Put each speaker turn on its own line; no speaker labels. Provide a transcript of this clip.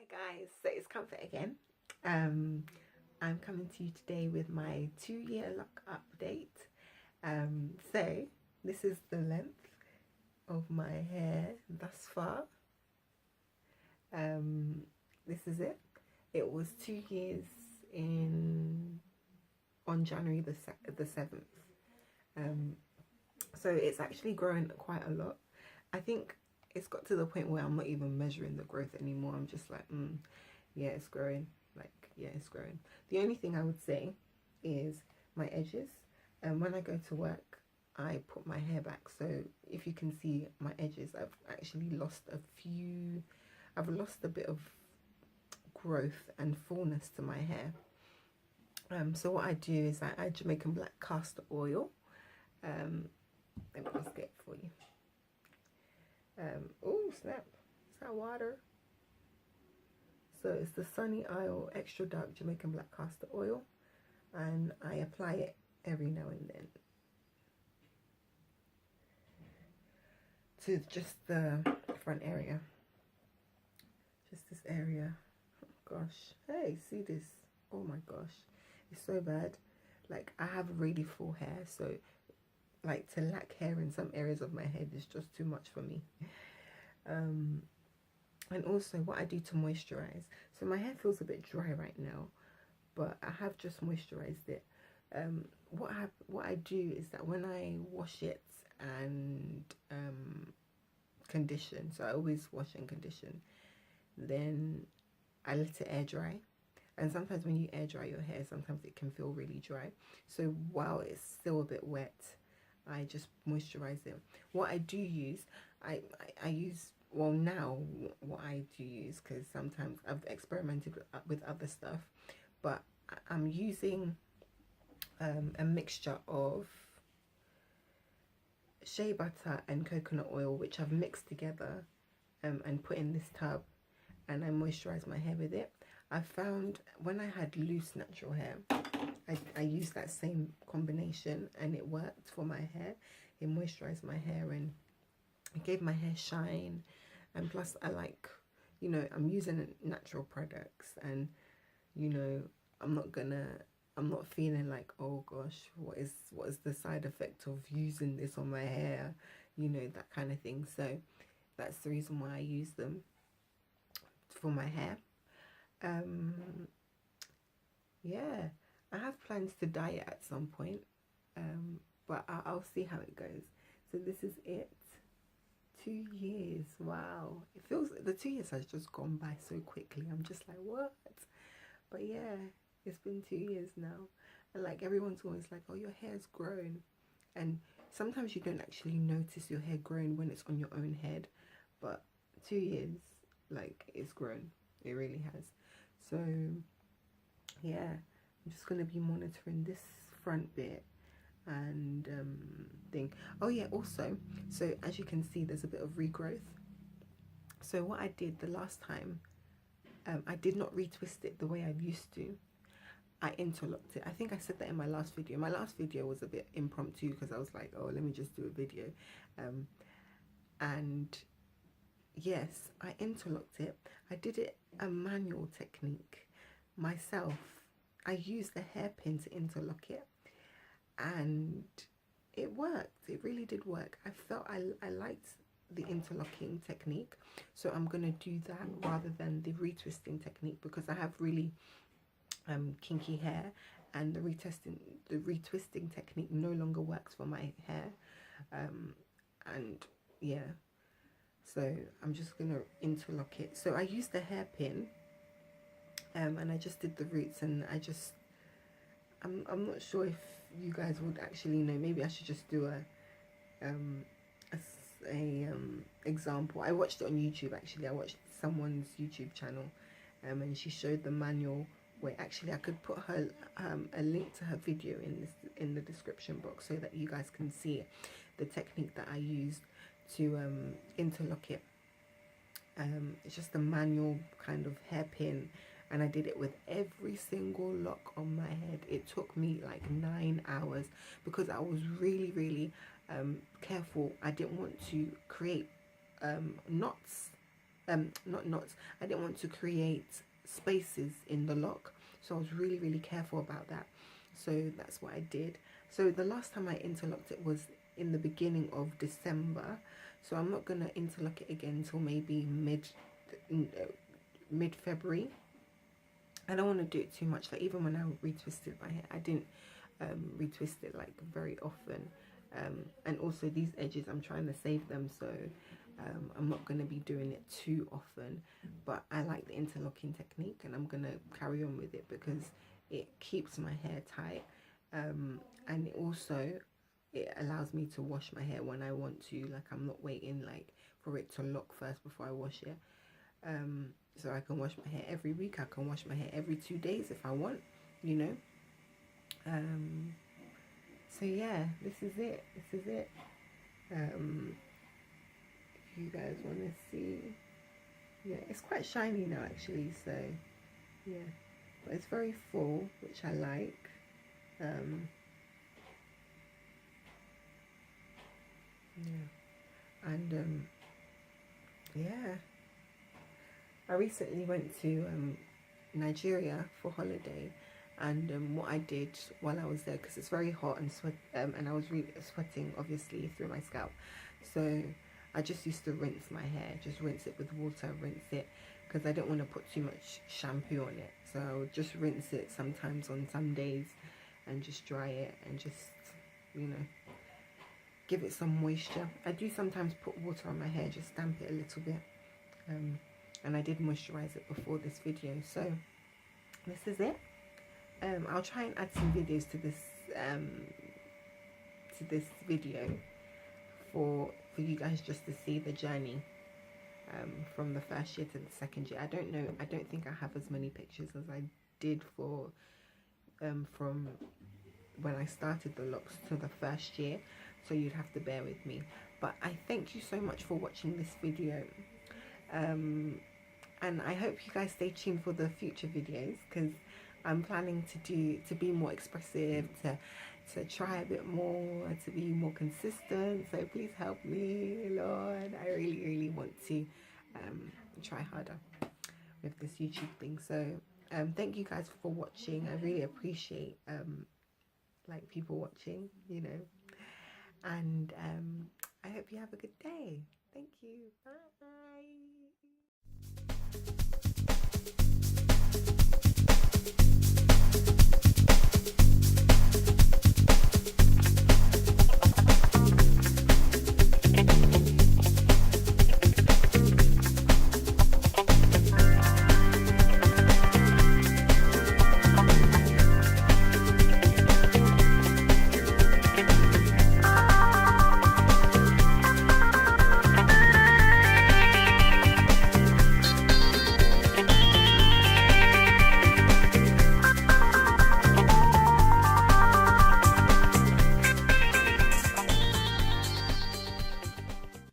Hi guys, so it's Comfort again. I'm coming to you today with my 2-year lock update. So this is the length of my hair thus far. This is it. It was 2 years on January the 7th. So it's actually grown quite a lot. I think it's got to the point where I'm not even measuring the growth anymore. I'm just like, yeah, it's growing. Like, yeah, it's growing. The only thing I would say is my edges. And when I go to work, I put my hair back. So if you can see my edges, I've actually lost I've lost a bit of growth and fullness to my hair. So what I do is I add Jamaican black castor oil. Let me just get it for you. Oh snap, is that water? So it's the Sunny Isle extra dark Jamaican black castor oil, and I apply it every now and then to just the front area, just this area. Oh gosh, hey, see this? Oh my gosh, it's so bad. Like, I have really full hair, so like to lack hair in some areas of my head is just too much for me. And also what I do to moisturize, so my hair feels a bit dry right now, but I have just moisturized it. What I do is that when I wash it and condition, so I always wash and condition, then I let it air dry. And sometimes when you air dry your hair, sometimes it can feel really dry. So while it's still a bit wet, I just moisturize it. What I do use, I use, well, now what I do use, because sometimes I've experimented with other stuff, but I'm using a mixture of shea butter and coconut oil, which I've mixed together and put in this tub, and I moisturize my hair with it. I found when I had loose natural hair, I used that same combination and it worked for my hair. It moisturized my hair and it gave my hair shine. And plus I like, you know, I'm using natural products, and you know, I'm not feeling like, oh gosh, what is the side effect of using this on my hair, you know, that kind of thing. So that's the reason why I use them for my hair. Yeah, I have plans to dye it at some point, but I'll see how it goes. So this is it. 2 years, wow. It feels, the 2 years has just gone by so quickly. I'm just like, what? But yeah, it's been 2 years now. And like, everyone's always like, oh, your hair's grown. And sometimes you don't actually notice your hair growing when it's on your own head. But 2 years, like, it's grown. It really has. So yeah, I'm just going to be monitoring this front bit and thing. Oh yeah, also, so as you can see, there's a bit of regrowth. So what I did the last time, I did not retwist it the way I used to. I interlocked it. I think I said that in my last video. My last video was a bit impromptu because I was like, oh, let me just do a video. And yes, I interlocked it. I did it a manual technique myself. I used the hairpin to interlock it, and it worked. It really did work. I felt I liked the interlocking technique, so I'm gonna do that rather than the retwisting technique, because I have really kinky hair, and the retwisting technique no longer works for my hair. And yeah, so I'm just gonna interlock it. So I used the hairpin, and I just did the roots, and I'm not sure if you guys would actually know. Maybe I should just do a example. I watched it on YouTube actually. I watched someone's YouTube channel, and she showed the manual way. Actually, I could put her a link to her video in the description box so that you guys can see the technique that I used to interlock it. It's just a manual kind of hairpin, and I did it with every single lock on my head. It took me like 9 hours because I was really careful. I didn't want to create knots not knots. I didn't want to create spaces in the lock, so I was really careful about that. So that's what I did. So the last time I interlocked it was in the beginning of December, so I'm not gonna interlock it again until maybe mid February. I don't want to do it too much. Like even when I retwisted my hair, I didn't retwist it like very often. And also these edges, I'm trying to save them, so I'm not going to be doing it too often. But I like the interlocking technique, and I'm going to carry on with it because it keeps my hair tight, and it allows me to wash my hair when I want to. Like I'm not waiting like for it to lock first before I wash it. So I can wash my hair every week. I can wash my hair every 2 days if I want, you know. So yeah, this is it. This is it. If you guys want to see, yeah, it's quite shiny now actually. So yeah, but it's very full, which I like. Yeah, and yeah, I recently went to Nigeria for holiday, and what I did while I was there, because it's very hot and and I was really sweating obviously through my scalp, so I just used to rinse my hair, just rinse it with water, rinse it, because I don't want to put too much shampoo on it, so I would just rinse it sometimes on some days and just dry it and just, you know, give it some moisture. I do sometimes put water on my hair, just damp it a little bit, and I did moisturize it before this video. So this is it. I'll try and add some videos to this video for you guys just to see the journey from the first year to the second year. I don't know, I don't think I have as many pictures as I did for from when I started the locks to the first year, so you'd have to bear with me. But I thank you so much for watching this video, and I hope you guys stay tuned for the future videos, because I'm planning to be more expressive, to try a bit more, to be more consistent. So please help me, Lord. I really want to try harder with this YouTube thing. So thank you guys for watching. I really appreciate like people watching, you know, and I hope you have a good day. Thank you. Bye.